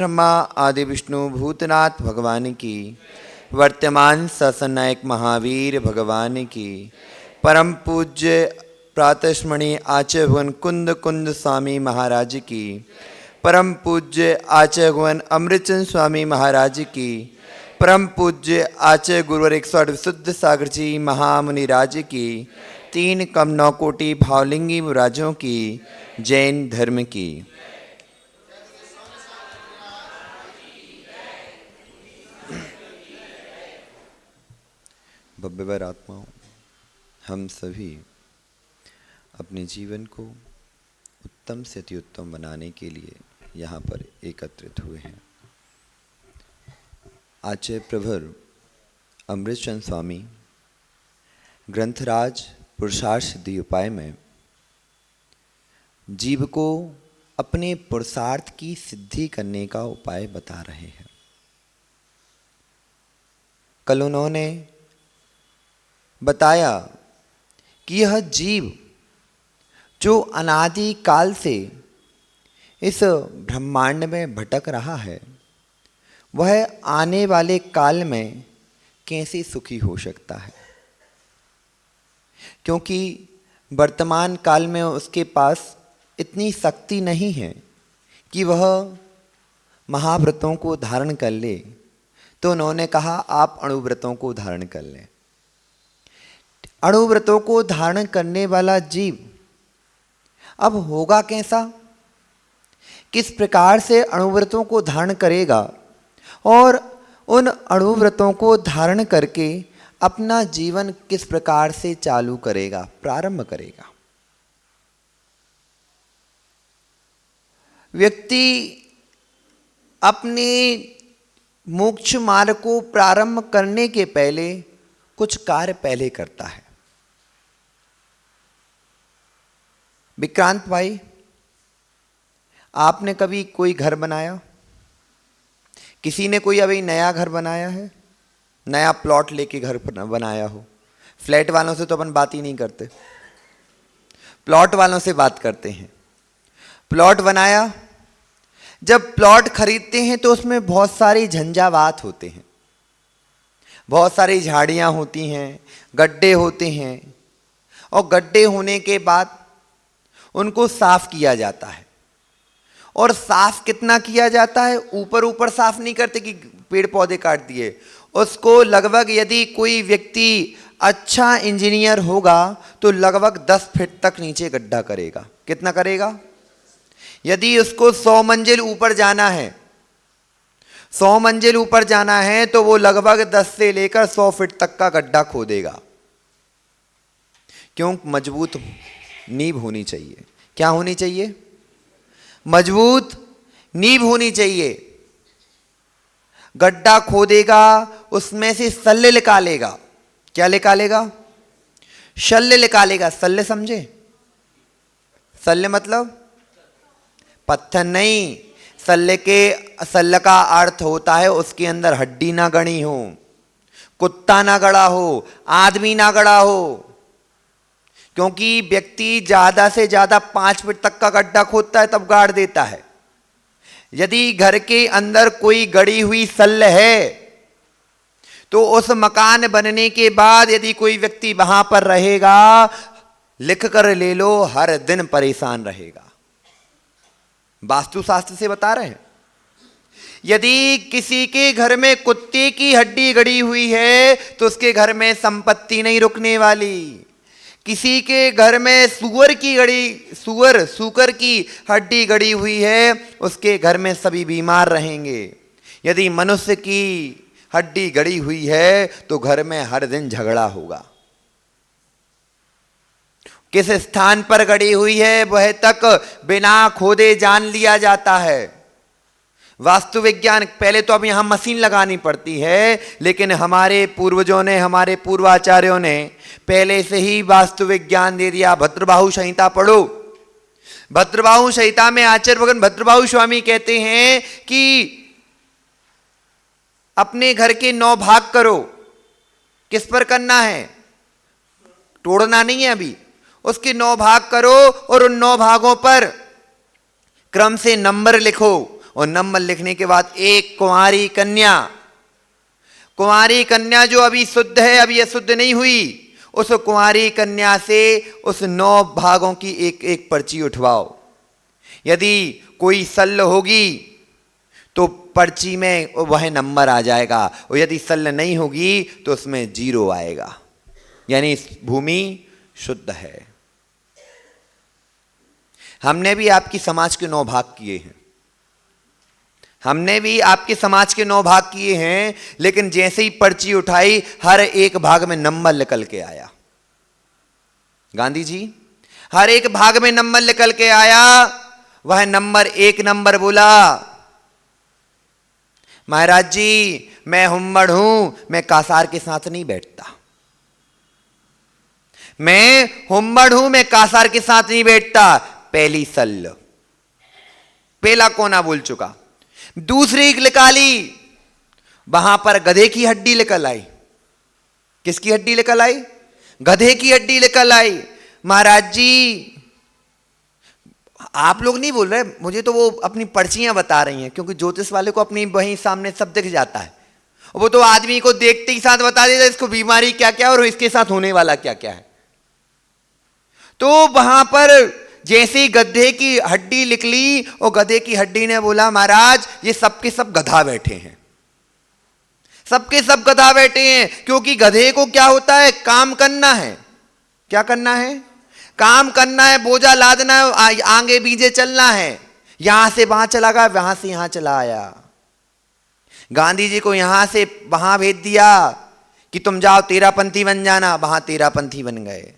ब्रह्मा आदि विष्णु भूतनाथ भगवान की, वर्तमान ससनायक महावीर भगवान की, परम पूज्य प्रातस्मरणीय आचार्य भगवान कुंद कुंद स्वामी महाराज की, परम पूज्य आचार्य भगवान अमृतचंद स्वामी महाराज की, परम पूज्य आचार्य गुरुवर 108 विशुद्ध सागर जी महामुनि राज की, 3 कम 9 कोटि भावलिंगी मुराजों की, जैन धर्म की। भव्यवर आत्माओं, हम सभी अपने जीवन को उत्तम से अति उत्तम बनाने के लिए यहाँ पर एकत्रित हुए हैं। आचार्य प्रवर अमृतचंद स्वामी ग्रंथराज पुरुषार्थ सिद्धि उपाय में जीव को अपने पुरुषार्थ की सिद्धि करने का उपाय बता रहे हैं। कल उन्होंने बताया कि यह जीव जो अनादि काल से इस ब्रह्मांड में भटक रहा है, वह आने वाले काल में कैसे सुखी हो सकता है, क्योंकि वर्तमान काल में उसके पास इतनी शक्ति नहीं है कि वह महाव्रतों को धारण कर ले। तो उन्होंने कहा आप अणुव्रतों को धारण कर लें। अणुव्रतों को धारण करने वाला जीव अब होगा कैसा, किस प्रकार से अणुव्रतों को धारण करेगा और उन अणुव्रतों को धारण करके अपना जीवन किस प्रकार से चालू करेगा, प्रारंभ करेगा। व्यक्ति अपने मोक्ष मार्ग को प्रारंभ करने के पहले कुछ कार्य पहले करता है। विक्रांत भाई, आपने कभी कोई घर बनाया? किसी ने कोई अभी नया घर बनाया है? नया प्लॉट लेके घर बनाया हो? फ्लैट वालों से तो अपन बात ही नहीं करते, प्लॉट वालों से बात करते हैं। प्लॉट बनाया, जब प्लॉट खरीदते हैं तो उसमें बहुत सारी झंझावात होते हैं, बहुत सारी झाड़ियाँ होती हैं, गड्ढे होते हैं, और गड्ढे होने के बाद उनको साफ किया जाता है। और साफ कितना किया जाता है? ऊपर ऊपर साफ नहीं करते कि पेड़ पौधे काट दिए। उसको लगभग, यदि कोई व्यक्ति अच्छा इंजीनियर होगा तो लगभग 10 फीट तक नीचे गड्ढा करेगा। कितना करेगा? यदि उसको 100 मंजिल ऊपर जाना है, 100 मंजिल ऊपर जाना है तो वो लगभग 10 से लेकर 100 फीट तक का गड्ढा खोदेगा। क्यों? मजबूत नींव होनी चाहिए। क्या होनी चाहिए? मजबूत नींव होनी चाहिए। गड्ढा खोदेगा, उसमें से सल्ले निकालेगा। क्या निकालेगा? शल्य निकालेगा। सल्ले समझे? सल्ले मतलब पत्थर नहीं, सल्ले का अर्थ होता है उसके अंदर हड्डी ना गड़ी हो, कुत्ता ना गड़ा हो, आदमी ना गड़ा हो। क्योंकि व्यक्ति ज्यादा से ज्यादा 5 फीट तक का गड्ढा खोदता है तब गाड़ देता है। यदि घर के अंदर कोई गड़ी हुई सल्ल है तो उस मकान बनने के बाद यदि कोई व्यक्ति वहां पर रहेगा, लिख कर ले लो, हर दिन परेशान रहेगा। वास्तुशास्त्र से बता रहे हैं। यदि किसी के घर में कुत्ते की हड्डी गड़ी हुई है तो उसके घर में संपत्ति नहीं रुकने वाली। किसी के घर में सूकर की हड्डी गड़ी हुई है, उसके घर में सभी बीमार रहेंगे। यदि मनुष्य की हड्डी गड़ी हुई है तो घर में हर दिन झगड़ा होगा। किस स्थान पर गड़ी हुई है वह तक बिना खोदे जान लिया जाता है। वास्तु विज्ञान, पहले तो अब यहां मशीन लगानी पड़ती है, लेकिन हमारे पूर्वजों ने, हमारे पूर्वाचार्यों ने पहले से ही वास्तु विज्ञान दे दिया। भद्रबाहु संहिता पढ़ो। भद्रबाहु संहिता में आचार्य भगवान भद्रबाहु स्वामी कहते हैं कि अपने घर के 9 भाग करो। किस पर करना है? तोड़ना नहीं है अभी। उसके 9 भाग करो और उन 9 भागों पर क्रम से नंबर लिखो और नंबर लिखने के बाद एक कुंवारी कन्या, कुंवारी कन्या जो अभी शुद्ध है, अभी अशुद्ध नहीं हुई, उस कुंवारी कन्या से उस 9 भागों की एक एक पर्ची उठवाओ। यदि कोई सल्ल होगी तो पर्ची में वह नंबर आ जाएगा, और यदि सल्ल नहीं होगी तो उसमें 0 आएगा, यानी भूमि शुद्ध है। हमने भी आपकी समाज के 9 भाग किए हैं, हमने भी आपके समाज के 9 भाग किए हैं, लेकिन जैसे ही पर्ची उठाई हर एक भाग में नंबर निकल के आया। गांधी जी हर एक भाग में नंबर निकल के आया। वह नंबर 1 नंबर बोला, महाराज जी मैं हुम्मड़ हूं, मैं कासार के साथ नहीं बैठता, मैं हुम्मड़ हूं, मैं कासार के साथ नहीं बैठता। पहली सल्ल, पहला कोना बोल चुका। दूसरी निकाली, वहां पर गधे की हड्डी निकल आई। किसकी हड्डी निकल आई? गधे की हड्डी निकल आई। महाराज जी आप लोग नहीं बोल रहे, मुझे तो वो अपनी पर्चियां बता रही हैं, क्योंकि ज्योतिष वाले को अपनी वहीं सामने सब दिख जाता है, वो तो आदमी को देखते ही साथ बता देता है इसको बीमारी क्या क्या और इसके साथ होने वाला क्या क्या है। तो वहां पर जैसे ही गधे की हड्डी निकली, और गधे की हड्डी ने बोला महाराज ये सबके सब गधा बैठे हैं, सबके सब गधा बैठे हैं, क्योंकि गधे को क्या होता है? काम करना है। क्या करना है? काम करना है, बोझा लादना है, आगे बीजे चलना है। यहां से वहां चला गया, वहां से यहां चला आया। गांधी जी को यहां से वहां भेज दिया कि तुम जाओ 13पंथी बन जाना, वहां 13पंथी बन गए।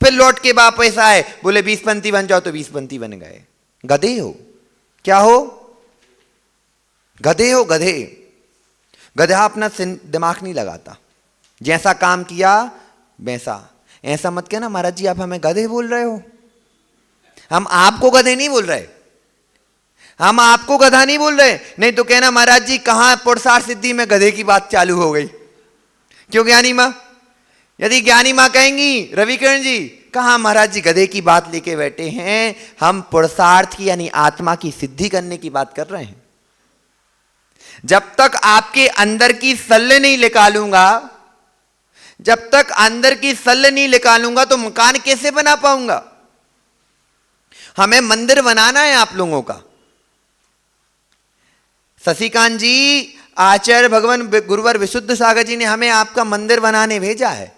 फिर लौट के वापस आए, बोले 20पंथी बन जाओ, तो 20पंथी बन गए। गधे हो, क्या हो? गधे हो, गधे। गधा अपना दिमाग नहीं लगाता, जैसा काम किया वैसा। ऐसा मत कहना महाराज जी आप हमें गधे बोल रहे हो, हम आपको गधे नहीं बोल रहे, हम आपको गधा नहीं बोल रहे। नहीं तो कहना महाराज जी कहां पुरुषार्थ सिद्धि में गधे की बात चालू हो गई। क्यों ज्ञानी मां? यदि ज्ञानी मां कहेंगी रविकिरण जी कहां महाराज जी गधे की बात लेके बैठे हैं, हम पुरुषार्थ की यानी आत्मा की सिद्धि करने की बात कर रहे हैं। जब तक आपके अंदर की सल्ले नहीं निकालूंगा, जब तक अंदर की सल्ले नहीं निकालूंगा तो मकान कैसे बना पाऊंगा? हमें मंदिर बनाना है आप लोगों का। शशिकांत जी, आचार्य भगवान गुरुवर विशुद्ध सागर जी ने हमें आपका मंदिर बनाने भेजा है।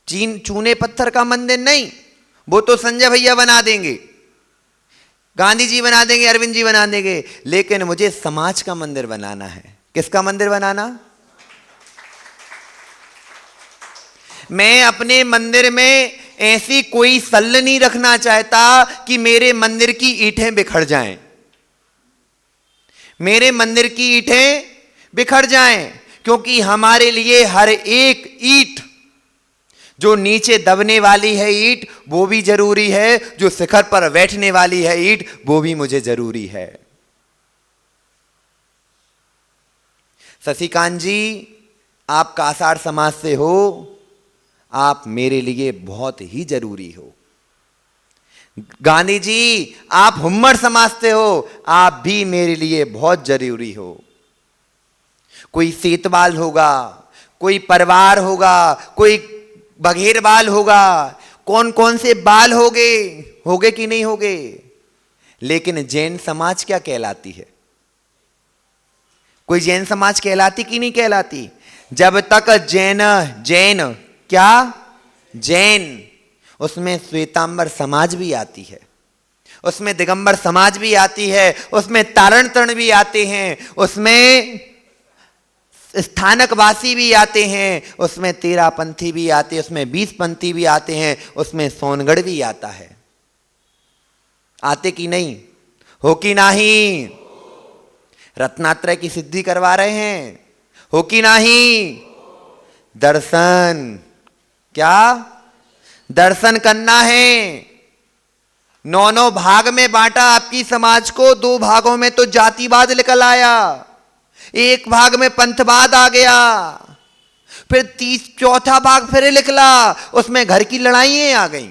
चूने पत्थर का मंदिर नहीं, वो तो संजय भैया बना देंगे, गांधी जी बना देंगे, अरविंद जी बना देंगे, लेकिन मुझे समाज का मंदिर बनाना है। किसका मंदिर बनाना? मैं अपने मंदिर में ऐसी कोई सल्ल नहीं रखना चाहता कि मेरे मंदिर की ईंटें बिखर जाएं, मेरे मंदिर की ईंटें बिखर जाएं, क्योंकि हमारे लिए हर एक ईंट जो नीचे दबने वाली है ईंट वो भी जरूरी है, जो शिखर पर बैठने वाली है ईंट वो भी मुझे जरूरी है। शशिकांत जी आप कासार समाज से हो, आप मेरे लिए बहुत ही जरूरी हो। गांधी जी आप हुम्मड़ समाज से हो, आप भी मेरे लिए बहुत जरूरी हो। कोई सेतवाल होगा, कोई परिवार होगा, कोई बघेर बाल होगा, कौन कौन से बाल होगे कि नहीं होगे, लेकिन जैन समाज क्या कहलाती है? कोई जैन समाज कहलाती कि नहीं कहलाती? जब तक जैन क्या जैन, उसमें श्वेतांबर समाज भी आती है, उसमें दिगंबर समाज भी आती है, उसमें तारण तरण भी आते हैं, उसमें स्थानकवासी भी आते हैं, उसमें 13पंथी भी आते हैं, उसमें 20पंथी भी आते हैं, उसमें सोनगढ़ भी आता है। आते कि नहीं? हो कि नहीं? रत्नात्रय की सिद्धि करवा रहे हैं, हो कि नहीं? दर्शन, क्या दर्शन करना है। 9 भाग में बांटा आपकी समाज को, 2 भागों में तो जातिवाद निकल आया, एक भाग में पंथवाद आ गया, फिर चौथा भाग फिर निकला, उसमें घर की लड़ाइयां आ गई।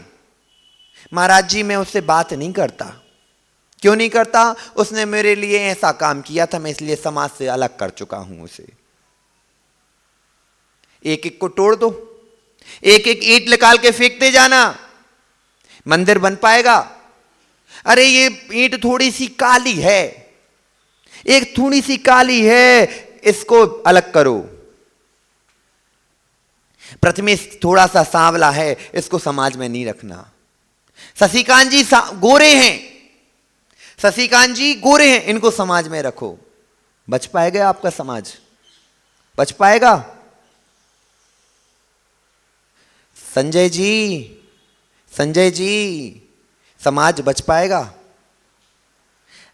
महाराज जी मैं उससे बात नहीं करता, क्यों नहीं करता? उसने मेरे लिए ऐसा काम किया था, मैं इसलिए समाज से अलग कर चुका हूं उसे। एक एक को तोड़ दो, एक एक ईंट निकाल के फेंकते जाना, मंदिर बन पाएगा? अरे ये ईंट थोड़ी सी काली है, एक थोड़ी सी काली है, इसको अलग करो। प्रथमेश थोड़ा सा सांवला है, इसको समाज में नहीं रखना। शशिकांत जी गोरे हैं, शशिकांत जी गोरे हैं, इनको समाज में रखो। बच पाएगा आपका समाज? बच पाएगा? संजय जी समाज बच पाएगा?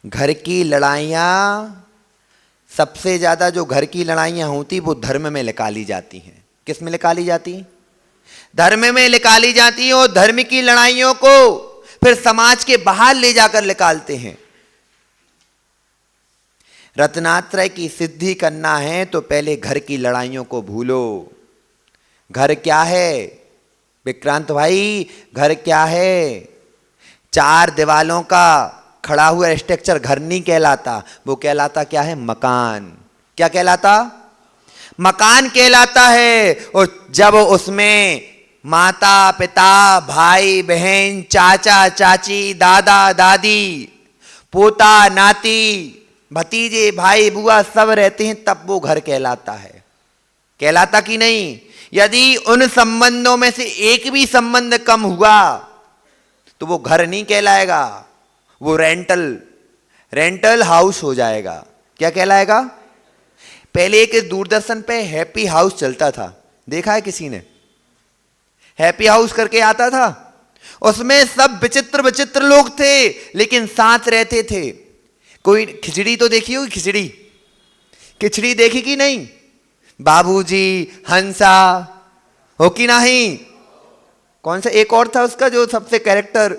घर की लड़ाइयां, सबसे ज्यादा जो घर की लड़ाइयां होती वो धर्म में निकाली जाती हैं। किस में निकाली जाती? धर्म में निकाली जाती है। और धर्म की लड़ाइयों को फिर समाज के बाहर ले जाकर निकालते हैं। रत्नात्रय की सिद्धि करना है तो पहले घर की लड़ाइयों को भूलो। घर क्या है विक्रांत भाई? घर क्या है? चार दीवालों का खड़ा हुआ स्ट्रक्चर घर नहीं कहलाता, वो कहलाता क्या है? मकान। क्या कहलाता? मकान कहलाता है। और जब उसमें माता पिता, भाई बहन, चाचा चाची, दादा दादी, पोता नाती, भतीजे भाई बुआ सब रहते हैं, तब वो घर कहलाता है। कहलाता कि नहीं? यदि उन संबंधों में से एक भी संबंध कम हुआ तो वो घर नहीं कहलाएगा, वो रेंटल हाउस हो जाएगा। क्या कहलाएगा? पहले एक दूरदर्शन पे हैप्पी हाउस चलता था, देखा है किसी ने? हैप्पी हाउस करके आता था, उसमें सब विचित्र विचित्र लोग थे लेकिन साथ रहते थे। कोई खिचड़ी तो देखी होगी, खिचड़ी देखी कि नहीं? बाबूजी, हंसा, हो कि नहीं? कौन सा एक और था उसका जो सबसे कैरेक्टर,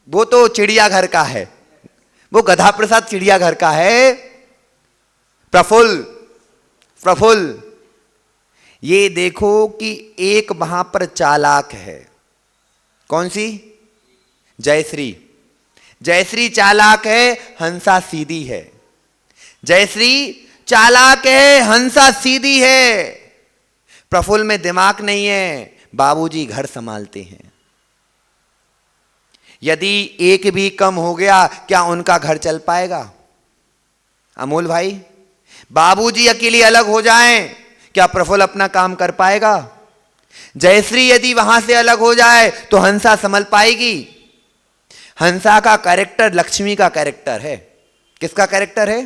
वो तो चिड़ियाघर का है, वो गधा प्रसाद चिड़ियाघर का है, प्रफुल्ल। ये देखो कि एक वहां पर चालाक है। कौन सी? जयश्री चालाक है, हंसा सीधी है। जयश्री चालाक है, हंसा सीधी है। प्रफुल्ल में दिमाग नहीं है, बाबूजी घर संभालते हैं। यदि एक भी कम हो गया, क्या उनका घर चल पाएगा? अमोल भाई, बाबूजी अकेले अलग हो जाएं, क्या प्रफुल्ल अपना काम कर पाएगा? जयश्री यदि वहां से अलग हो जाए तो हंसा संभल पाएगी? हंसा का कैरेक्टर लक्ष्मी का कैरेक्टर है। किसका कैरेक्टर है?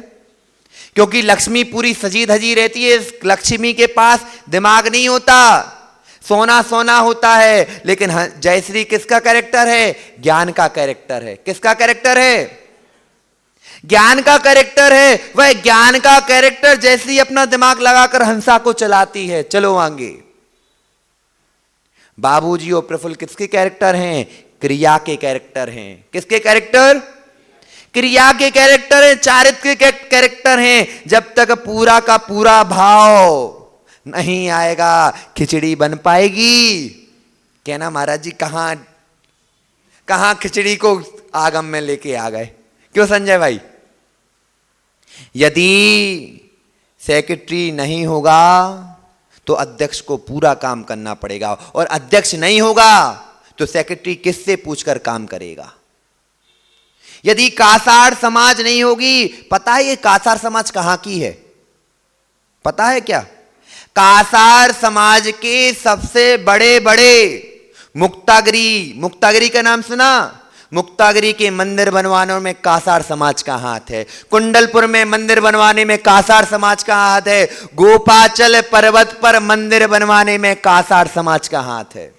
क्योंकि लक्ष्मी पूरी सजी धजी रहती है, लक्ष्मी के पास दिमाग नहीं होता, सोना सोना होता है। लेकिन जयश्री किसका कैरेक्टर है? ज्ञान का कैरेक्टर है। किसका कैरेक्टर है? ज्ञान का कैरेक्टर है। वह ज्ञान का कैरेक्टर जयश्री अपना दिमाग लगाकर हंसा को चलाती है, चलो आगे। बाबूजी और प्रफुल्ल किसके कैरेक्टर हैं? क्रिया के कैरेक्टर हैं। किसके कैरेक्टर? क्रिया के कैरेक्टर है, चारित्र के कैरेक्टर हैं। जब तक पूरा का पूरा भाव नहीं आएगा, खिचड़ी बन पाएगी? कहना महाराज जी कहां खिचड़ी को आगम में लेके आ गए। क्यों संजय भाई? यदि सेक्रेटरी नहीं होगा तो अध्यक्ष को पूरा काम करना पड़ेगा, और अध्यक्ष नहीं होगा तो सेक्रेटरी किससे पूछकर काम करेगा? यदि कासार समाज नहीं होगी, पता है ये कासार समाज कहां की है? पता है क्या? कासार समाज के सबसे बड़े मुक्तागिरी का नाम सुना? मुक्तागिरी के मंदिर बनवाने में कासार समाज का हाथ है। कुंडलपुर में मंदिर बनवाने में कासार समाज का हाथ है। गोपाचल पर्वत पर मंदिर बनवाने में कासार समाज का हाथ है।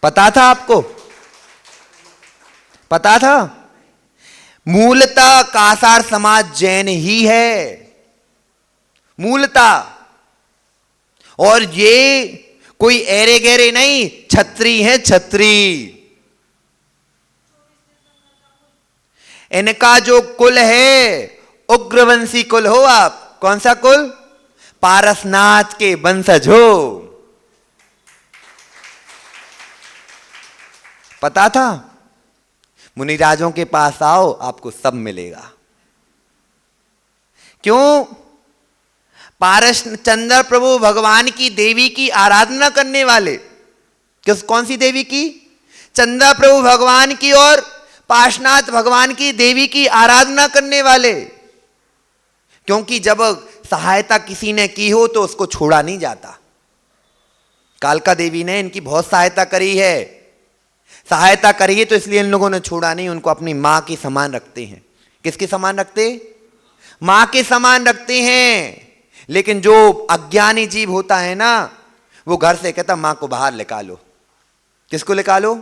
पता था आपको? पता था? मूलतः कासार समाज जैन ही है, मूलतः। और ये कोई एरे गहरे नहीं, छत्री है, छत्री। इनका जो कुल है उग्रवंशी कुल हो आप। कौन सा कुल? पारसनाथ के वंशज हो। पता था? मुनिराजों के पास आओ, आपको सब मिलेगा। क्यों? पारस चंद्र प्रभु भगवान की देवी की आराधना करने वाले, कौन सी देवी की? चंद्र प्रभु भगवान की और पार्श्वनाथ भगवान की देवी की आराधना करने वाले। क्योंकि जब सहायता किसी ने की हो तो उसको छोड़ा नहीं जाता। कालका देवी ने इनकी बहुत सहायता करी है, सहायता करी है तो इसलिए इन लोगों ने छोड़ा नहीं, उनको अपनी मां के समान रखते हैं। किसके समान रखते? मां के समान रखते हैं। लेकिन जो अज्ञानी जीव होता है ना, वो घर से कहता मां को बाहर निकालो। किसको निकालो?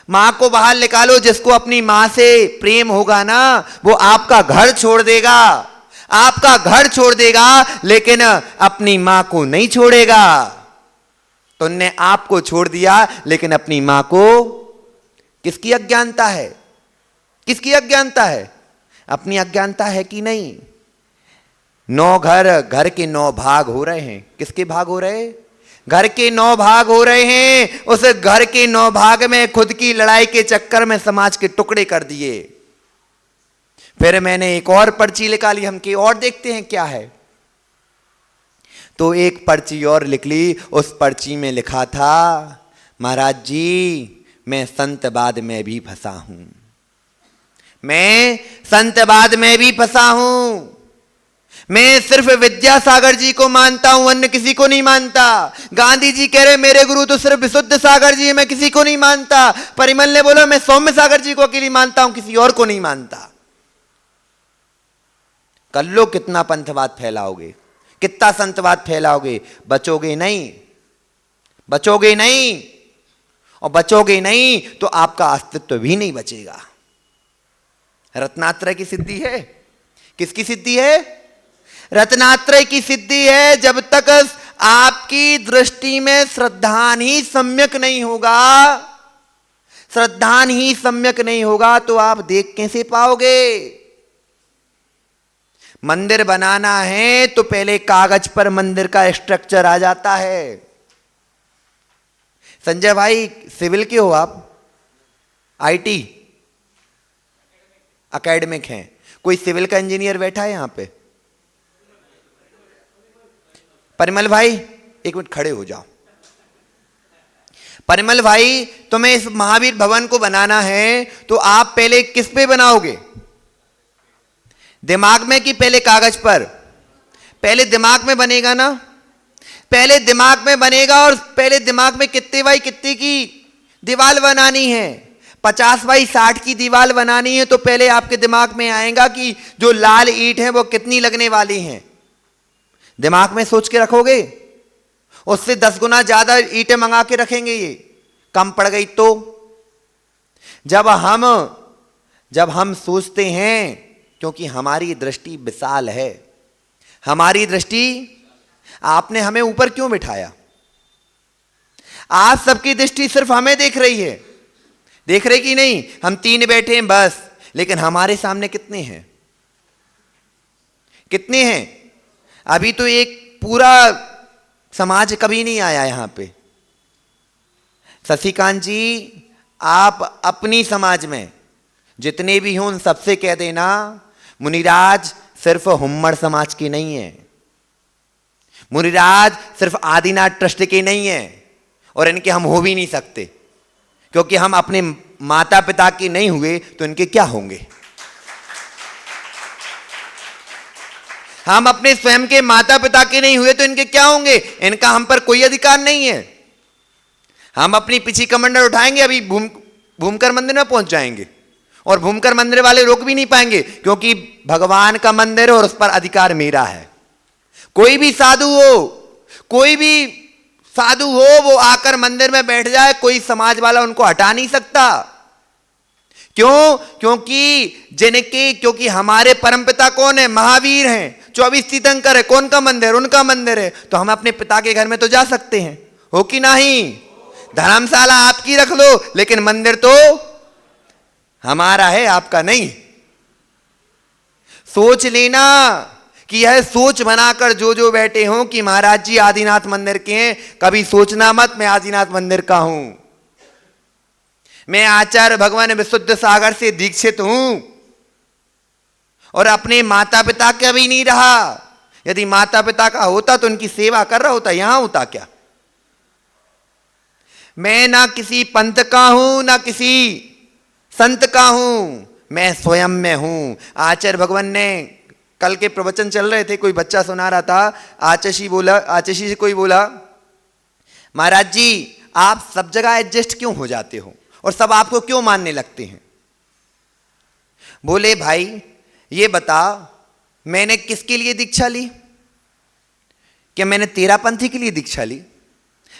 मां को बाहर निकालो। जिसको अपनी मां से प्रेम होगा ना, वो आपका घर छोड़ देगा, आपका घर छोड़ देगा, लेकिन अपनी मां को नहीं छोड़ेगा। तो उनने आपको छोड़ दिया, लेकिन अपनी मां को। किसकी अज्ञानता है? किसकी अज्ञानता है? अपनी अज्ञानता है कि नहीं? 9 घर के 9 भाग हो रहे हैं। किसके भाग हो रहे? घर के 9 भाग हो रहे हैं। उस घर के 9 भाग में खुद की लड़ाई के चक्कर में समाज के टुकड़े कर दिए। फिर मैंने एक और पर्ची निकाली, हम की और देखते हैं क्या है। तो एक पर्ची और लिख ली। उस पर्ची में लिखा था, महाराज जी मैं संतवाद में भी फंसा हूं, मैं संतवाद में भी फंसा हूं। मैं सिर्फ विद्यासागर जी को मानता हूं, अन्य किसी को नहीं मानता। गांधी जी कह रहे मेरे गुरु तो सिर्फ विशुद्ध सागर जी है, मैं किसी को नहीं मानता। परिमल ने बोला मैं सौम्य सागर जी को अकेली मानता हूं, किसी और को नहीं मानता। कर लो कितना पंथवाद फैलाओगे, कितना संतवाद फैलाओगे, बचोगे नहीं, बचोगे नहीं। और बचोगे नहीं तो आपका अस्तित्व भी नहीं बचेगा। रत्नात्रय की सिद्धि है। किसकी सिद्धि है? रत्नात्रय की सिद्धि है। जब तक आपकी दृष्टि में श्रद्धान ही सम्यक नहीं होगा, श्रद्धान ही सम्यक नहीं होगा, तो आप देख कैसे पाओगे? मंदिर बनाना है तो पहले कागज पर मंदिर का स्ट्रक्चर आ जाता है। संजय भाई सिविल के हो आप? आईटी एकेडमिक हैं। कोई सिविल का इंजीनियर बैठा है यहां पे? परिमल भाई एक मिनट खड़े हो जाओ। परिमल भाई तुम्हें इस महावीर भवन को बनाना है तो आप पहले किस पे बनाओगे? दिमाग में कि पहले कागज पर? पहले दिमाग में बनेगा ना, पहले दिमाग में बनेगा। और पहले दिमाग में कितने बाई कितने की दीवार बनानी है? 50 बाई 60 की दीवार बनानी है तो पहले आपके दिमाग में आएगा कि जो लाल ईंट है वो कितनी लगने वाली हैं। दिमाग में सोच के रखोगे? उससे 10 गुना ज्यादा ईंटें मंगा के रखेंगे, ये कम पड़ गई तो। जब हम सोचते हैं, क्योंकि हमारी दृष्टि विशाल है, हमारी दृष्टि। आपने हमें ऊपर क्यों बिठाया? आप सबकी दृष्टि सिर्फ हमें देख रही है, देख रहे कि नहीं? हम 3 बैठे हैं बस, लेकिन हमारे सामने कितने हैं? कितने हैं? अभी तो एक पूरा समाज कभी नहीं आया यहां पे। शशिकांत जी, आप अपनी समाज में जितने भी हों उन सबसे कह देना, मुनिराज सिर्फ हुम्मड़ समाज के नहीं है, मुनिराज सिर्फ आदिनाथ ट्रस्ट के नहीं है, और इनके हम हो भी नहीं सकते, क्योंकि हम अपने माता पिता के नहीं हुए तो इनके क्या होंगे? हम अपने स्वयं के माता पिता के नहीं हुए तो इनके क्या होंगे? इनका हम पर कोई अधिकार नहीं है। हम अपनी पीछे कमंडल उठाएंगे, अभी भूमकर मंदिर में पहुंच जाएंगे, और भूमकर मंदिर वाले रोक भी नहीं पाएंगे, क्योंकि भगवान का मंदिर है और उस पर अधिकार मेरा है। कोई भी साधु हो, कोई भी साधु हो, वो आकर मंदिर में बैठ जाए, कोई समाज वाला उनको हटा नहीं सकता। क्यों? क्योंकि हमारे परमपिता कौन है? महावीर हैं। 24 तीर्थंकर है, कौन का मंदिर? उनका मंदिर है। तो हम अपने पिता के घर में तो जा सकते हैं, हो कि नहीं? धर्मशाला आपकी रख लो, लेकिन मंदिर तो हमारा है, आपका नहीं। सोच लेना कि यह सोच बनाकर जो बैठे हों कि महाराज जी आदिनाथ मंदिर के हैं, कभी सोचना मत मैं आदिनाथ मंदिर का हूं। मैं आचार्य भगवान विशुद्ध सागर से दीक्षित हूं और अपने माता पिता का भी नहीं रहा। यदि माता पिता का होता तो उनकी सेवा कर रहा होता, यहां होता क्या? मैं ना किसी पंथ का हूं ना किसी संत का हूं, मैं स्वयं में हूं। आचार्य भगवान ने कल के प्रवचन चल रहे थे, कोई बच्चा सुना रहा था, आचार्य से कोई बोला, महाराज जी आप सब जगह एडजस्ट क्यों हो जाते हो और सब आपको क्यों मानने लगते हैं? बोले भाई ये बता, मैंने किसके लिए दीक्षा ली? क्या मैंने 13 पंथी के लिए दीक्षा ली?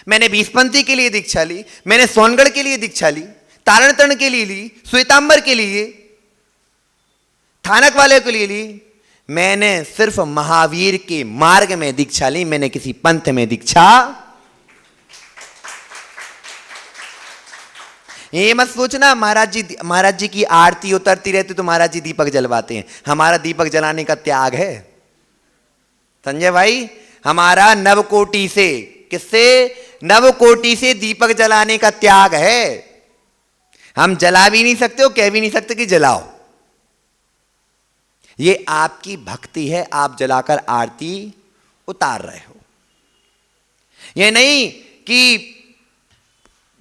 मैंने 20 पंथी के लिए दीक्षा ली? मैंने सोनगढ़ के लिए दीक्षा ली? तारणतरण के लिए ली? श्वेतांबर के लिए? थानक वाले के लिए ली? मैंने सिर्फ महावीर के मार्ग में दीक्षा ली, मैंने किसी पंथ में दीक्षा। ये मत सोचना महाराज जी की आरती उतरती रहती तो महाराज जी दीपक जलवाते हैं। हमारा दीपक जलाने का त्याग है संजय भाई, हमारा नवकोटि से, किससे? नवकोटि से दीपक जलाने का त्याग है। हम जला भी नहीं सकते हो, कह भी नहीं सकते कि जलाओ। ये आपकी भक्ति है, आप जलाकर आरती उतार रहे हो। ये नहीं कि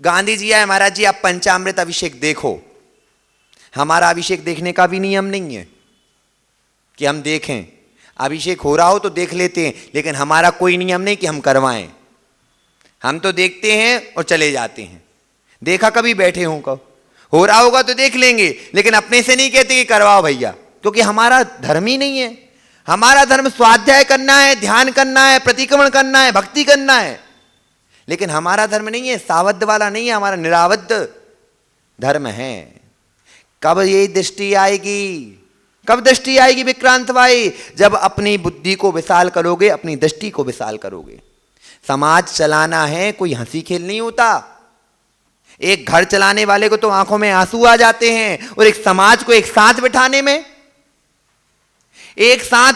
गांधी जी आए, महाराज जी आप पंचामृत अभिषेक देखो। हमारा अभिषेक देखने का भी नियम नहीं है कि हम देखें। अभिषेक हो रहा हो तो देख लेते हैं, लेकिन हमारा कोई नियम नहीं कि हम करवाएं। हम तो देखते हैं और चले जाते हैं। देखा कभी बैठे हों? कब हो रहा होगा तो देख लेंगे, लेकिन अपने से नहीं कहते कि करवाओ भैया, क्योंकि हमारा धर्म ही नहीं है। हमारा धर्म स्वाध्याय करना है, ध्यान करना है, प्रतिक्रमण करना है, भक्ति करना है, लेकिन हमारा धर्म नहीं है, सावध वाला नहीं है, हमारा निरावद्ध धर्म है। कब ये दृष्टि आएगी? कब दृष्टि आएगी विक्रांत भाई? जब अपनी बुद्धि को विशाल करोगे, अपनी दृष्टि को विशाल करोगे। समाज चलाना है, कोई हंसी खेल नहीं होता। एक घर चलाने वाले को तो आंखों में आंसू आ जाते हैं, और एक समाज को एक साथ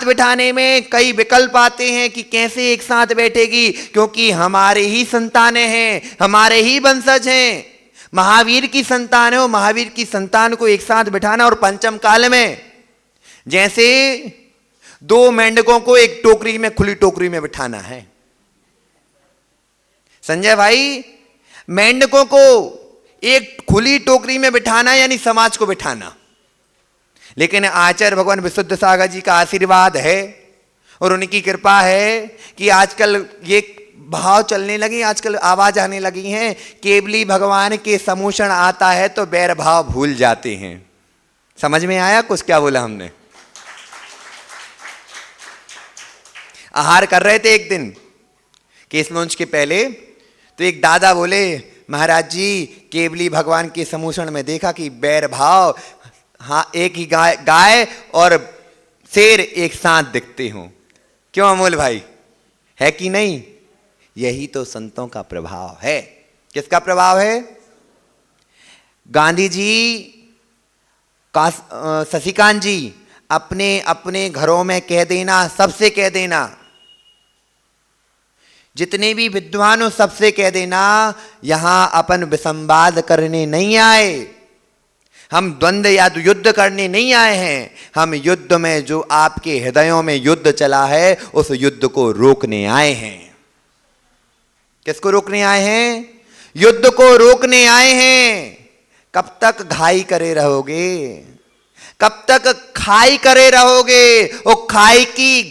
बिठाने में कई विकल्प आते हैं कि कैसे एक साथ बैठेगी, क्योंकि हमारे ही संतानें हैं, हमारे ही वंशज हैं, महावीर की संतान है। और महावीर की संतान को एक साथ बिठाना, और पंचम काल में जैसे 2 मेंढकों को एक टोकरी में, खुली टोकरी में बिठाना है। संजय भाई, मेंढकों को एक खुली टोकरी में बिठाना यानी समाज को बिठाना। लेकिन आचार्य भगवान विशुद्ध सागर जी का आशीर्वाद है और उनकी कृपा है कि आजकल ये भाव चलने लगी, आजकल आवाज आने लगी है, केवली भगवान के समूषण आता है तो बैर भाव भूल जाते हैं। समझ में आया कुछ क्या बोला हमने? आहार कर रहे थे एक दिन केस लॉन्च के पहले, तो एक दादा बोले, महाराज जी केवली भगवान के समूषण में देखा कि बैर भाव, हाँ एक ही गाय और शेर एक साथ दिखते हो। क्यों अमोल भाई, है कि नहीं? यही तो संतों का प्रभाव है। किसका प्रभाव है? गांधी जी का, शशिकांत जी अपने अपने घरों में कह देना, सबसे कह देना, जितने भी विद्वान हो सबसे कह देना, यहां अपन विसंवाद करने नहीं आए, हम द्वंद्व या युद्ध करने नहीं आए हैं। हम युद्ध में, जो आपके हृदयों में युद्ध चला है, उस युद्ध को रोकने आए हैं। किसको रोकने आए हैं? युद्ध को रोकने आए हैं। कब तक घाई करे रहोगे? कब तक खाई करे रहोगे? और खाई की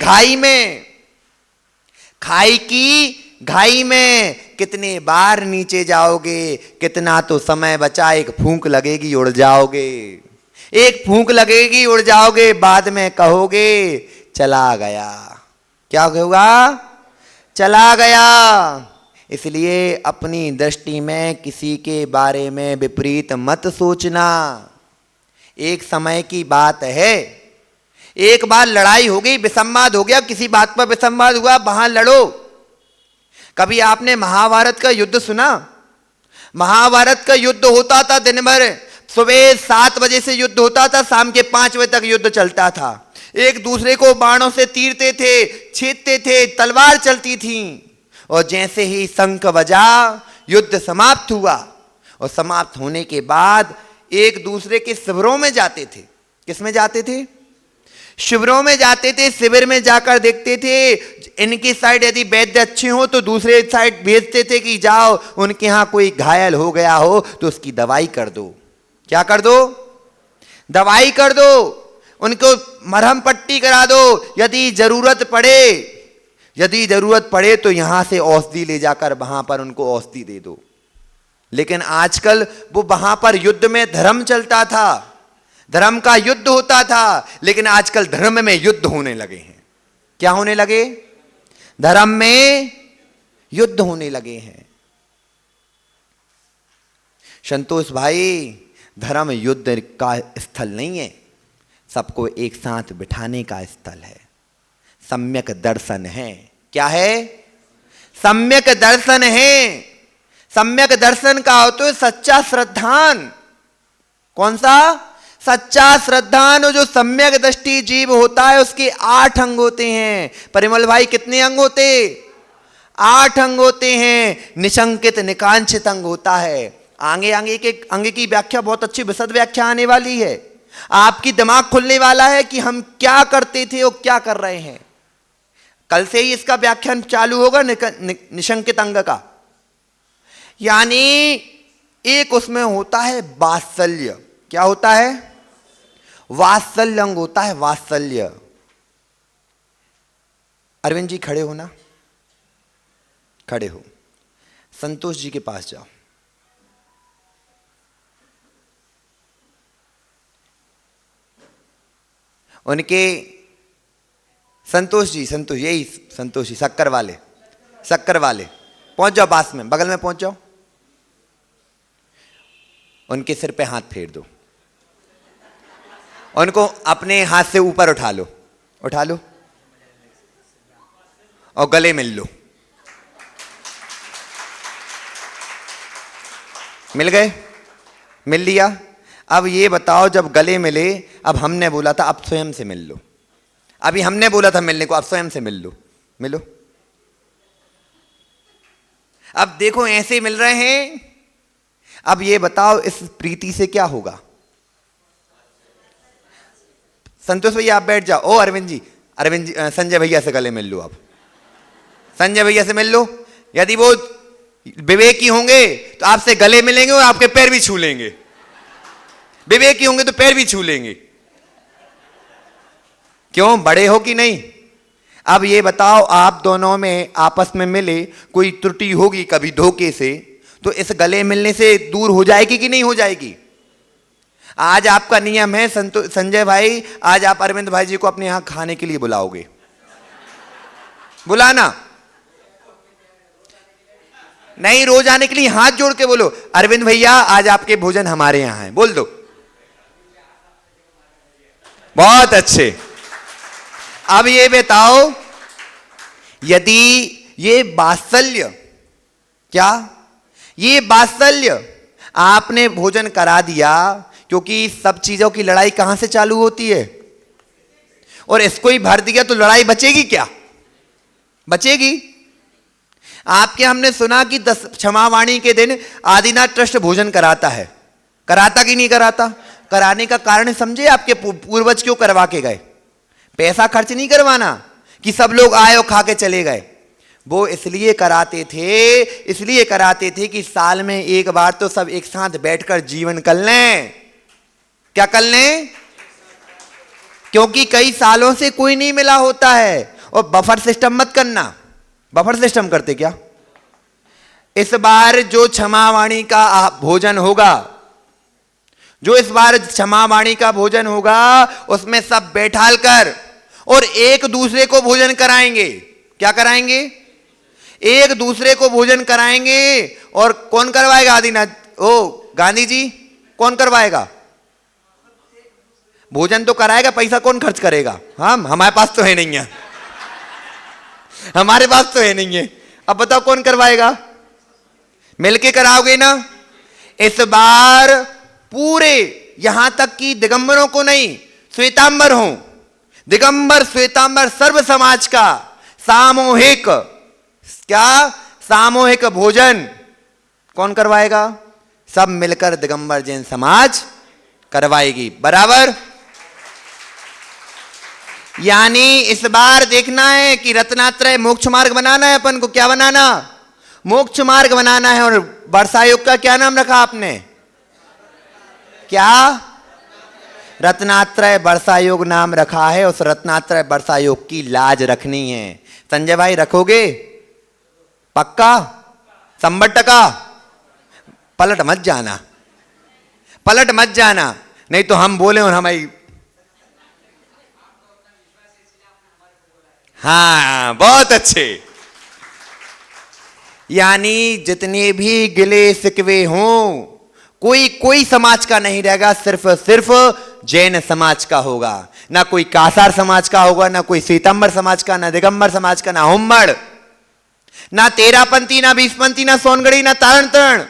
घाई में कितने बार नीचे जाओगे? कितना तो समय बचा, एक फूंक लगेगी उड़ जाओगे, एक फूंक लगेगी उड़ जाओगे, बाद में कहोगे चला गया। क्या होगा? चला गया। इसलिए अपनी दृष्टि में किसी के बारे में विपरीत मत सोचना। एक समय की बात है, एक बार लड़ाई हो गई, विसंवाद हो गया, किसी बात पर विसंवाद हुआ, वहां लड़ो। कभी आपने महाभारत का युद्ध सुना? महाभारत का युद्ध होता था दिन भर, सुबह 7 बजे से युद्ध होता था, शाम के 5 बजे तक युद्ध चलता था। एक दूसरे को बाणों से तीरते थे, छेदते थे, तलवार चलती थी, और जैसे ही शंख बजा युद्ध समाप्त हुआ, और समाप्त होने के बाद एक दूसरे के शिविरों में जाते थे। किस में जाते थे? शिविरों में जाते थे। शिविर में जाकर देखते थे, इनकी साइड यदि वैद्य अच्छे हो तो दूसरे साइड भेजते थे कि जाओ उनके यहां कोई घायल हो गया हो तो उसकी दवाई कर दो। क्या कर दो? दवाई कर दो, उनको मरहम पट्टी करा दो। यदि जरूरत पड़े तो यहां से औषधि ले जाकर वहां पर उनको औषधि दे दो। लेकिन आजकल वो वहां पर युद्ध में धर्म चलता था, धर्म का युद्ध होता था, लेकिन आजकल धर्म में युद्ध होने लगे हैं। क्या होने लगे? धर्म में युद्ध होने लगे हैं। संतोष भाई, धर्म युद्ध का स्थल नहीं है, सबको एक साथ बिठाने का स्थल है। सम्यक दर्शन है। क्या है? सम्यक दर्शन है। सम्यक दर्शन का होता है सच्चा श्रद्धान। कौन सा? सच्चा श्रद्धान। जो सम्यक दृष्टि जीव होता है उसके 8 अंग होते हैं। परिमल भाई, कितने अंग होते? 8 अंग होते हैं। निशंकित निकांक्षित अंग होता है। आगे के अंग की व्याख्या बहुत अच्छी विशद व्याख्या आने वाली है। आपकी दिमाग खुलने वाला है कि हम क्या करते थे और क्या कर रहे हैं। कल से ही इसका व्याख्यान चालू होगा निशंकित अंग का। यानी एक उसमें होता है वात्सल्य। क्या होता है? वात्सल्य अंग होता है, वात्सल्य। अरविंद जी खड़े हो ना, खड़े हो। संतोष जी के पास जाओ। उनके संतोष जी शक्कर वाले पहुंच जाओ, पास में बगल में पहुंच जाओ। उनके सिर पे हाथ फेर दो। उनको अपने हाथ से ऊपर उठा लो और गले मिल लो। मिल गए? मिल लिया? अब ये बताओ, जब गले मिले, अब हमने बोला था अब स्वयं से मिल लो। अभी हमने बोला था मिलने को, अब स्वयं से मिल लो। मिलो। अब देखो ऐसे मिल रहे हैं। अब ये बताओ इस प्रीति से क्या होगा? संतोष भैया आप बैठ जाओ। ओ अरविंद जी संजय भैया से गले मिल लो। अब संजय भैया से मिल लो। यदि वो विवेकी होंगे तो आपसे गले मिलेंगे और आपके पैर भी छू लेंगे। विवेकी होंगे तो पैर भी छू लेंगे। क्यों? बड़े हो कि नहीं? अब ये बताओ, आप दोनों में आपस में मिले, कोई त्रुटि होगी कभी धोखे से, तो इस गले मिलने से दूर हो जाएगी कि नहीं हो जाएगी? आज आपका नियम है संजय भाई, आज आप अरविंद भाई जी को अपने यहां खाने के लिए बुलाओगे। बुलाना नहीं, रोज आने के लिए हाथ जोड़ के बोलो, अरविंद भैया आज आपके भोजन हमारे यहां है। बोल दो। बहुत अच्छे। अब ये बताओ, यदि ये वात्सल्य, क्या ये वात्सल्य आपने भोजन करा दिया, क्योंकि सब चीजों की लड़ाई कहां से चालू होती है, और इसको ही भर दिया तो लड़ाई बचेगी क्या? बचेगी? आपके हमने सुना कि 10 क्षमावाणी के दिन आदिनाथ ट्रस्ट भोजन कराता है। कराता कि नहीं कराता? कराने का कारण समझे? आपके पूर्वज क्यों करवा के गए? पैसा खर्च नहीं करवाना कि सब लोग आए और खा के चले गए। वो इसलिए कराते थे कि साल में एक बार तो सब एक साथ बैठकर जीवन कर लें। क्या कर लें? क्योंकि कई सालों से कोई नहीं मिला होता है। और बफर सिस्टम मत करना। बफर सिस्टम करते क्या? इस बार जो क्षमावाणी का भोजन होगा, उसमें सब बैठाल कर और एक दूसरे को भोजन कराएंगे। क्या कराएंगे? एक दूसरे को भोजन कराएंगे। और कौन करवाएगा? आदिनाथ गांधी जी कौन करवाएगा? भोजन तो कराएगा, पैसा कौन खर्च करेगा? हमारे पास तो है नहीं है। हमारे पास तो है नहीं है। अब बताओ कौन करवाएगा? मिलके कराओगे ना? इस बार पूरे, यहां तक कि दिगंबरों को नहीं, श्वेतांबर हो, दिगंबर श्वेतांबर सर्व समाज का सामूहिक भोजन कौन करवाएगा? सब मिलकर दिगंबर जैन समाज करवाएगी। बराबर। यानी इस बार देखना है कि रत्नात्रय मोक्ष मार्ग बनाना है अपन को। क्या बनाना? मोक्ष मार्ग बनाना है। और वर्षा योग का क्या नाम रखा आपने? क्या? रत्नात्रय वर्षा योग नाम रखा है। उस रत्नात्रय वर्षा योग की लाज रखनी है। संजय भाई रखोगे? पक्का? 100%? पलट मत जाना, पलट मत जाना, नहीं तो हम बोले और हमारी। हाँ बहुत अच्छे। यानी जितने भी गिले शिकवे हों, कोई समाज का नहीं रहेगा, सिर्फ जैन समाज का होगा। ना कोई कासार समाज का होगा, ना कोई सीतंबर समाज का, ना दिगंबर समाज का, ना हुम्मड़, ना तेरापंथी, ना बीसपंथी, ना सोनगढ़ी, ना तारण,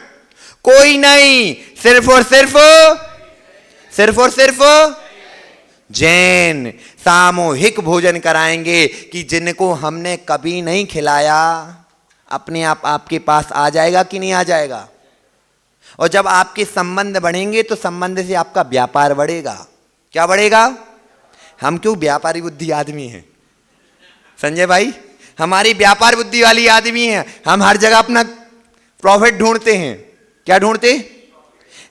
कोई नहीं। सिर्फ और सिर्फ जैन। सामूहिक भोजन कराएंगे कि जिनको हमने कभी नहीं खिलाया, अपने आप आपके पास आ जाएगा कि नहीं आ जाएगा? और जब आपके संबंध बढ़ेंगे तो संबंध से आपका व्यापार बढ़ेगा। क्या बढ़ेगा? हम क्यों व्यापारी बुद्धि आदमी हैं संजय भाई, हमारी व्यापार बुद्धि वाली आदमी है। हम हर जगह अपना प्रॉफिट ढूंढते हैं। क्या ढूंढते?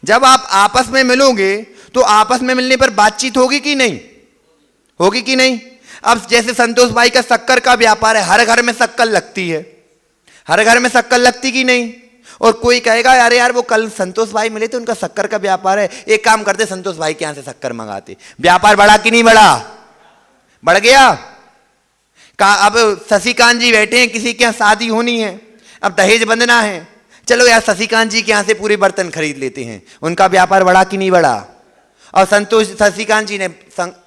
जब आप आपस में मिलोगे तो आपस में मिलने पर बातचीत होगी कि नहीं? होगी कि नहीं? अब जैसे संतोष भाई का शक्कर का व्यापार है, हर घर में शक्कर लगती है, हर घर में शक्कर लगती कि नहीं? और कोई कहेगा अरे यार वो कल संतोष भाई मिले थे, उनका शक्कर का व्यापार है, एक काम करते संतोष भाई के यहां से शक्कर मंगाते। व्यापार बढ़ा कि नहीं बढ़ा? बढ़ गया। अब शशिकांत जी बैठे हैं, किसी के यहां शादी होनी है, अब दहेज बंधना है, चलो यार शशिकांत जी के यहां से पूरे बर्तन खरीद लेते हैं। उनका व्यापार बढ़ा कि नहीं बढ़ा? और शशिकांत जी ने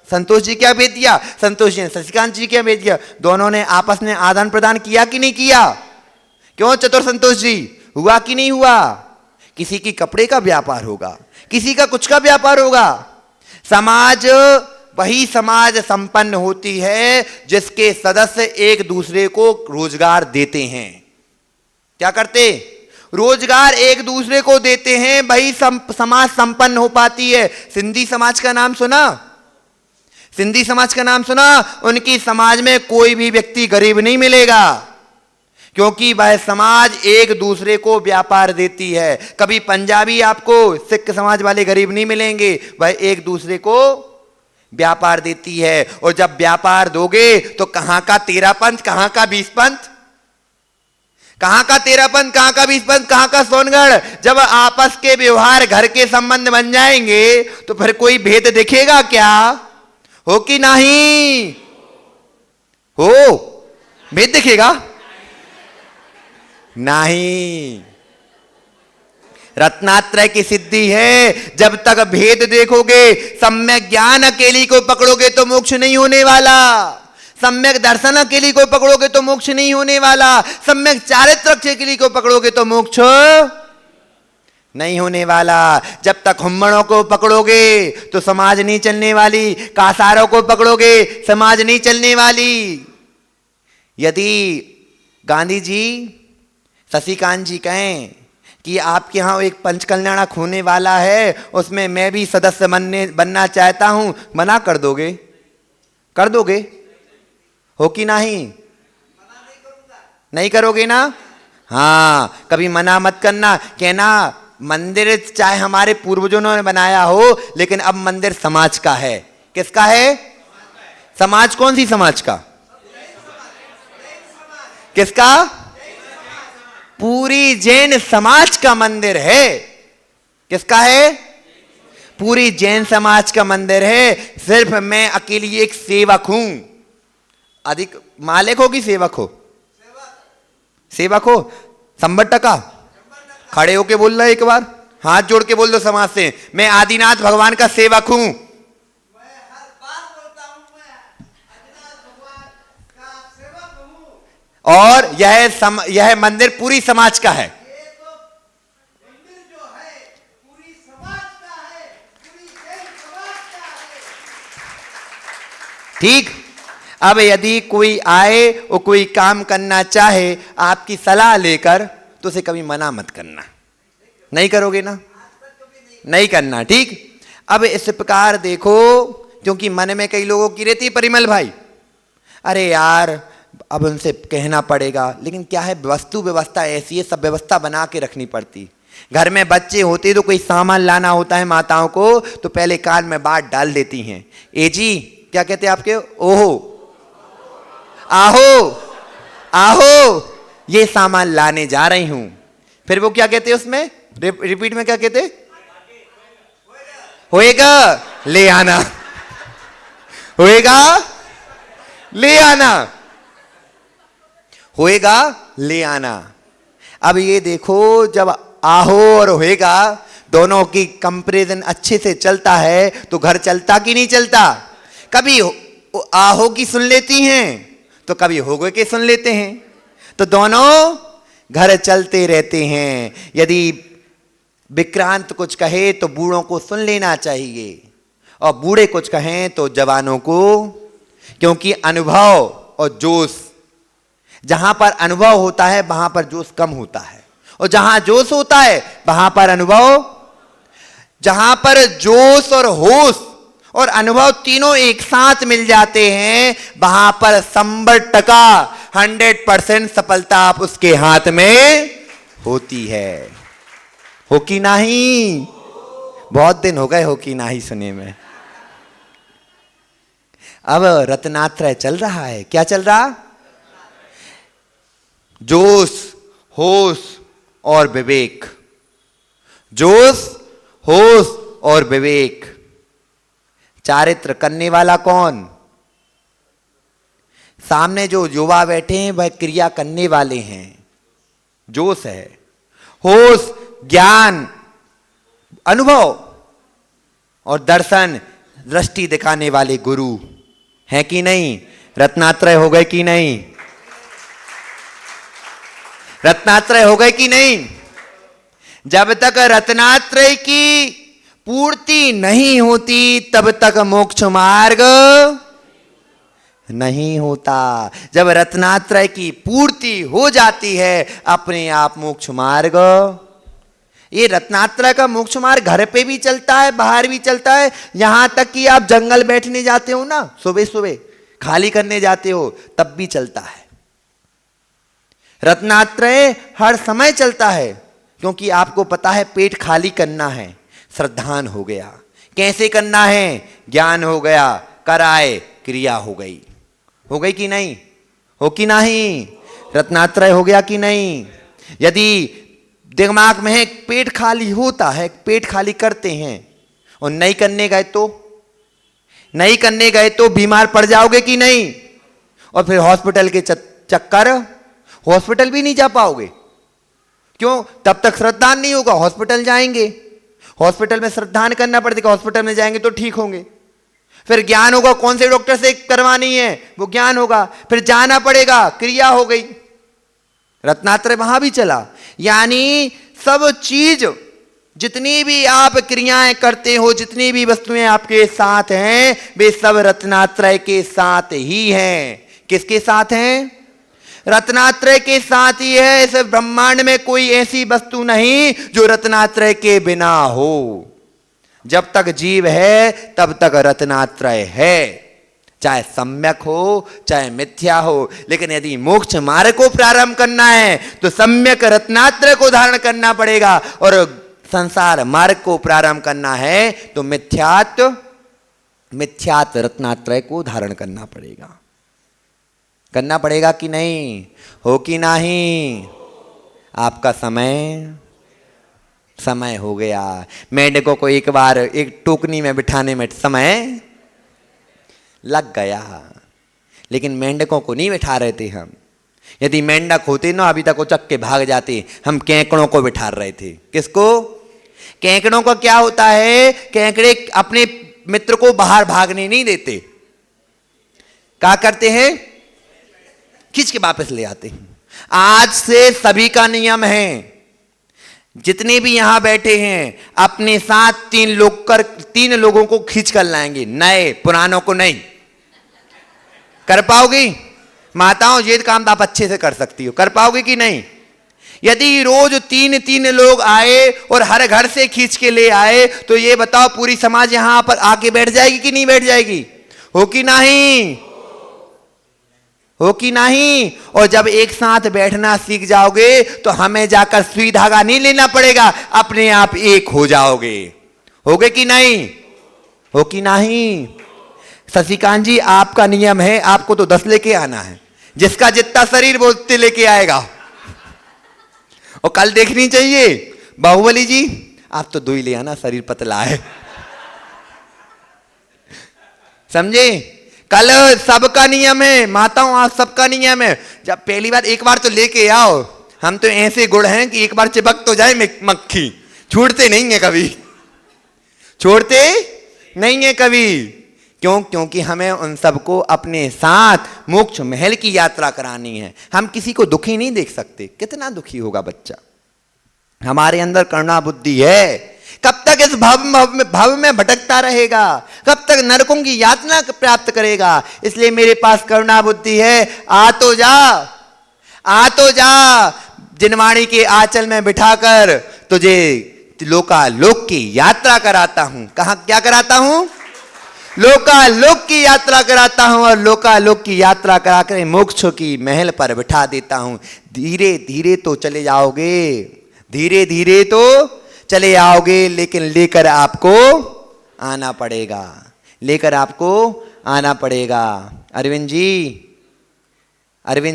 संतोष जी क्या भेज दिया, संतोष जी ने शशिकांत जी क्या भेज दिया, दोनों ने आपस में आदान प्रदान किया कि नहीं किया? क्यों चतुर संतोष जी, हुआ कि नहीं हुआ? किसी की कपड़े का व्यापार होगा, किसी का कुछ का व्यापार होगा। समाज वही समाज संपन्न होती है जिसके सदस्य एक दूसरे को रोजगार देते हैं। क्या करते? रोजगार एक दूसरे को देते हैं, वही समाज संपन्न हो पाती है। सिंधी समाज का नाम सुना? सिंधी समाज का नाम सुना? उनकी समाज में कोई भी व्यक्ति गरीब नहीं मिलेगा, क्योंकि वह समाज एक दूसरे को व्यापार देती है। कभी पंजाबी आपको सिख समाज वाले गरीब नहीं मिलेंगे, वह एक दूसरे को व्यापार देती है। और जब व्यापार दोगे तो कहां का तेरा पंथ, कहां का बीस पंथ, कहां का तेरा पंथ, कहां का बीस पंथ, कहां का सोनगढ़। जब आपस के व्यवहार, घर के संबंध बन जाएंगे तो फिर कोई भेद दिखेगा क्या? हो कि नहीं? हो भेद दिखेगा? नहीं। रत्नात्रय की सिद्धि है, जब तक भेद देखोगे, सम्यक ज्ञान अकेली को पकड़ोगे तो मोक्ष नहीं होने वाला, सम्यक दर्शन अकेली को पकड़ोगे तो मोक्ष नहीं होने वाला, सम्यक चारित्र अकेली को पकड़ोगे तो मोक्ष नहीं होने वाला। जब तक हुम्मड़ों को पकड़ोगे तो समाज नहीं चलने वाली, कासारों को पकड़ोगे समाज नहीं चलने वाली। यदि गांधी जी शशिकांत जी कहें कि आपके यहाँ एक पंचकल्याणक होने वाला है, उसमें मैं भी सदस्य बनना चाहता हूं, मना कर दोगे? कर दोगे? हो कि नहीं? नहीं करोगे ना? हाँ, कभी मना मत करना। कहना मंदिर चाहे हमारे पूर्वजों ने बनाया हो, लेकिन अब मंदिर समाज का है। किसका है? समाज। कौन सी समाज का? किसका? पूरी जैन समाज का मंदिर है। किसका है? पूरी जैन समाज का मंदिर है। सिर्फ मैं अकेली एक सेवक हूं। अधिक मालिक हो कि सेवक हो? सेवक हो। 100%? खड़े होके बोल रहे, एक बार हाथ जोड़ के बोल दो समाज से, मैं आदिनाथ भगवान का सेवक हूं। और यह मंदिर पूरी समाज का है। ठीक। अब यदि कोई आए और कोई काम करना चाहे आपकी सलाह लेकर, तो उसे कभी मना मत करना। नहीं करोगे ना? नहीं करना, ठीक। अब इस प्रकार देखो, क्योंकि मन में कई लोगों की रहती परिमल भाई, अरे यार अब उनसे कहना पड़ेगा, लेकिन क्या है वस्तु व्यवस्था ऐसी है, सब व्यवस्था बना के रखनी पड़ती। घर में बच्चे होते तो कोई सामान लाना होता है माताओं को, तो पहले कान में बात डाल देती हैं, ए जी क्या कहते हैं आपके, ओहो आहो आहो ये सामान लाने जा रही हूं। फिर वो क्या कहते हैं उसमें रिपीट में क्या कहते, होएगा ले आना, होएगा ले आना, होएगा ले आना। अब ये देखो, जब आहो और होएगा दोनों की कंपैरिजन अच्छे से चलता है तो घर चलता कि नहीं चलता। कभी आहो की सुन लेती हैं तो कभी होगे के सुन लेते हैं, तो दोनों घर चलते रहते हैं। यदि विक्रांत कुछ कहे तो बूढ़ों को सुन लेना चाहिए, और बूढ़े कुछ कहें तो जवानों को, क्योंकि अनुभव और जोश, जहां पर अनुभव होता है वहां पर जोश कम होता है, और जहां जोश होता है वहां पर अनुभव, जहां पर जोश और होश और अनुभव तीनों एक साथ मिल जाते हैं वहां पर 100% सफलता आप उसके हाथ में होती है। हो कि नहीं, बहुत दिन हो गए हो कि नहीं सुने में। अब रत्नात्रय चल रहा है, क्या चल रहा, जोश होश और विवेक, जोश होश और विवेक। चारित्र करने वाला कौन, सामने जो युवा बैठे हैं वह क्रिया करने वाले हैं, जोश है, होश ज्ञान अनुभव, और दर्शन दृष्टि दिखाने वाले गुरु है कि नहीं। रत्नात्रय हो गए कि नहीं, रत्नात्रय हो गए कि नहीं। जब तक रत्नात्रय की पूर्ति नहीं होती तब तक मोक्ष मार्ग नहीं होता। जब रत्नात्रय की पूर्ति हो जाती है अपने आप मोक्ष मार्ग। ये रत्नात्रय का मोक्ष मार्ग घर पे भी चलता है, बाहर भी चलता है, यहां तक कि आप जंगल बैठने जाते हो ना, सुबह सुबह खाली करने जाते हो तब भी चलता है। रत्नात्रय हर समय चलता है, क्योंकि आपको पता है पेट खाली करना है, श्रद्धान हो गया, कैसे करना है, ज्ञान हो गया, कराए क्रिया हो गई कि नहीं, हो कि नहीं, रत्नात्रय हो गया कि नहीं। यदि दिमाग में है पेट खाली होता है, पेट खाली करते हैं और नहीं करने गए तो बीमार पड़ जाओगे कि नहीं, और फिर हॉस्पिटल के चक्कर, हॉस्पिटल भी नहीं जा पाओगे, क्यों, तब तक श्रद्धान नहीं होगा। हॉस्पिटल जाएंगे, हॉस्पिटल में श्रद्धान करना पड़ेगा, हॉस्पिटल में जाएंगे तो ठीक होंगे। फिर ज्ञान होगा, कौन से डॉक्टर से करवानी है वो ज्ञान होगा, फिर जाना पड़ेगा, क्रिया हो गई। रत्नात्रय वहां भी चला, यानी सब चीज जितनी भी आप क्रियाएं करते हो, जितनी भी वस्तुएं आपके साथ हैं, वे सब रत्नात्रय के साथ ही हैं। किसके साथ हैं, रत्नात्रय के साथ ही है। इस ब्रह्मांड में कोई ऐसी वस्तु नहीं जो रत्नात्रय के बिना हो। जब तक जीव है तब तक रत्नात्रय है, चाहे सम्यक हो चाहे मिथ्या हो। लेकिन यदि मोक्ष मार्ग को प्रारंभ करना है तो सम्यक रत्नात्रय को धारण करना पड़ेगा, और संसार मार्ग को प्रारंभ करना है तो मिथ्यात रत्नात्रय को धारण करना पड़ेगा कि नहीं, हो कि नहीं। आपका समय हो गया। मेंढकों को एक बार एक टोकनी में बिठाने में समय लग गया, लेकिन मेंढकों को नहीं बिठा रहे थे हम। यदि मेंढक होते ना अभी तक उचक के भाग जाते। हम केकड़ों को बिठा रहे थे। किसको, केकड़ों का क्या होता है, केकड़े अपने मित्र को बाहर भागने नहीं देते, क्या करते हैं, खींच के वापस ले आते हैं। आज से सभी का नियम है, जितने भी यहां बैठे हैं अपने साथ 3 लोगों को खींच कर लाएंगे, नए पुरानों को नहीं। कर पाओगी माताओं, ये काम आप अच्छे से कर सकती हो, कर पाओगे कि नहीं। यदि रोज 3-3 लोग आए और हर घर से खींच के ले आए तो ये बताओ पूरी समाज यहां पर आके बैठ जाएगी कि नहीं बैठ जाएगी? हो कि नहीं? हो कि नहीं? और जब एक साथ बैठना सीख जाओगे तो हमें जाकर सुई धागा नहीं लेना पड़ेगा, अपने आप एक हो जाओगे। होगे कि नहीं? हो कि नहीं? शशिकांत जी आपका नियम है, आपको तो 10 लेके आना है, जिसका जितना शरीर वो उतने लेके आएगा। और कल देखनी चाहिए बाहुबली जी, आप तो 2 ही ले आना, शरीर पतला है। समझे? कल सबका नियम है, माताओं आप सबका नियम है। जब पहली बार एक बार तो लेके आओ। हम तो ऐसे गुड़ हैं कि एक बार चिपक तो जाए मक्खी, छोड़ते नहीं है कभी, छोड़ते नहीं है कभी। क्यों? क्योंकि हमें उन सबको अपने साथ मोक्ष महल की यात्रा करानी है। हम किसी को दुखी नहीं देख सकते। कितना दुखी होगा बच्चा? हमारे अंदर करुणा बुद्धि है। कब तक इस भव में भटकता रहेगा? कब तक नरकों की यातना प्राप्त करेगा? इसलिए मेरे पास करुणा बुद्धि है, आ तो जा, आ तो जा। जिनवाणी के आंचल में बिठाकर तुझे लोकालोक की यात्रा कराता हूं। कहां क्या कराता हूं? लोकालोक की यात्रा कराता हूं, और लोकालोक की यात्रा कराकर मोक्ष की महल पर बिठा देता हूं। धीरे धीरे तो चले जाओगे, धीरे धीरे तो चले आओगे, लेकिन लेकर आपको आना पड़ेगा, लेकर आपको आना पड़ेगा। अरविंद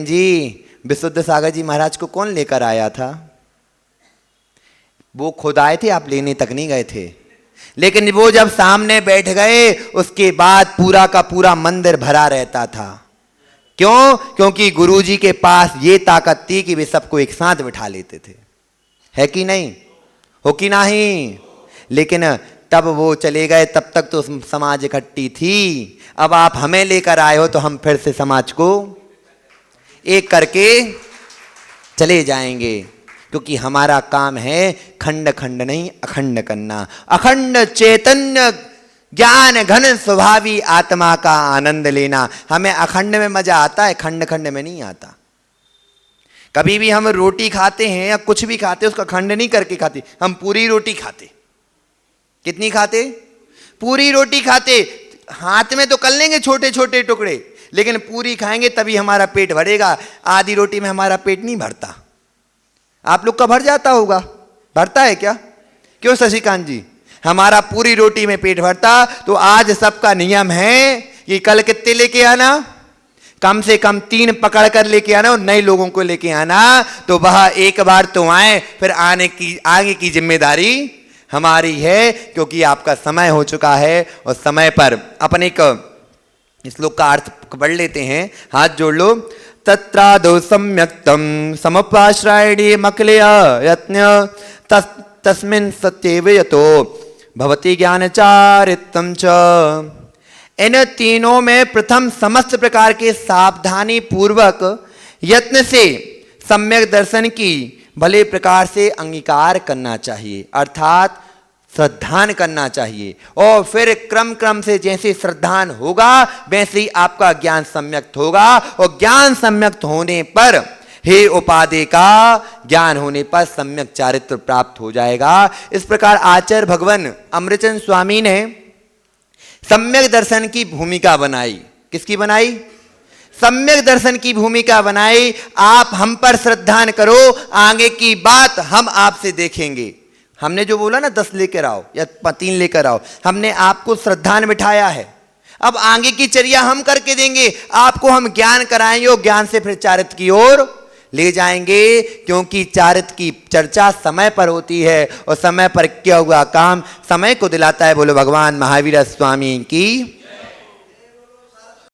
जी विशुद्ध सागर जी महाराज को कौन लेकर आया था? वो खुद आए थे, आप लेने तक नहीं गए थे। लेकिन वो जब सामने बैठ गए उसके बाद पूरा का पूरा मंदिर भरा रहता था। क्यों? क्योंकि गुरुजी के पास ये ताकत थी कि वे सबको एक साथ बिठा लेते थे। है कि नहीं? हो कि नहीं? लेकिन तब वो चले गए, तब तक तो समाज इकट्ठी थी। अब आप हमें लेकर आए हो तो हम फिर से समाज को एक करके चले जाएंगे, क्योंकि हमारा काम है खंड खंड नहीं अखंड करना। अखंड चैतन्य ज्ञान घन स्वभावी आत्मा का आनंद लेना। हमें अखंड में मजा आता है, खंड खंड में नहीं आता। कभी भी हम रोटी खाते हैं या कुछ भी खाते उसका खंड नहीं करके खाते, हम पूरी रोटी खाते। कितनी खाते? पूरी रोटी खाते। हाथ में तो कर लेंगे छोटे छोटे टुकड़े, लेकिन पूरी खाएंगे तभी हमारा पेट भरेगा। आधी रोटी में हमारा पेट नहीं भरता। आप लोग का भर जाता होगा? भरता है क्या? क्यों शशिकांत जी? हमारा पूरी रोटी में पेट भरता। तो आज सबका नियम है कि कल कितने लेके आना? कम से कम 3 पकड़ कर लेके आना और नए लोगों को लेके आना। तो वह एक बार तो आए, फिर आगे की जिम्मेदारी हमारी है, क्योंकि आपका समय हो चुका है। और समय पर अपने श्लोक का अर्थ पढ़ लेते हैं। हाथ जोड़ लो। तत्रादौ सम्यक्तम समुपाश्रयणे मक्लेय यत्न तस्मिन् सत्येव यतो भवति ज्ञानचारित्रं च। इन तीनों में प्रथम समस्त प्रकार के सावधानी पूर्वक यत्न से सम्यक दर्शन की भले प्रकार से अंगीकार करना चाहिए, अर्थात श्रद्धान करना चाहिए। और फिर क्रम क्रम से जैसे श्रद्धान होगा वैसे ही आपका ज्ञान सम्यक्त होगा। और ज्ञान सम्यक्त होने पर, हे उपाधि का ज्ञान होने पर सम्यक चारित्र प्राप्त हो जाएगा। इस प्रकार आचार्य भगवान अमृतचंद स्वामी ने सम्यक दर्शन की भूमिका बनाई। किसकी बनाई? सम्यक दर्शन की भूमिका बनाई। आप हम पर श्रद्धान करो, आगे की बात हम आपसे देखेंगे। हमने जो बोला ना 10 लेकर आओ या 3 लेकर आओ, हमने आपको श्रद्धान बिठाया है। अब आगे की चर्या हम करके देंगे, आपको हम ज्ञान कराएंगे और ज्ञान से फिर चारित्र की ओर ले जाएंगे। क्योंकि चारित्र की चर्चा समय पर होती है और समय पर किया हुआ काम समय को दिलाता है। बोलो भगवान महावीर स्वामी की।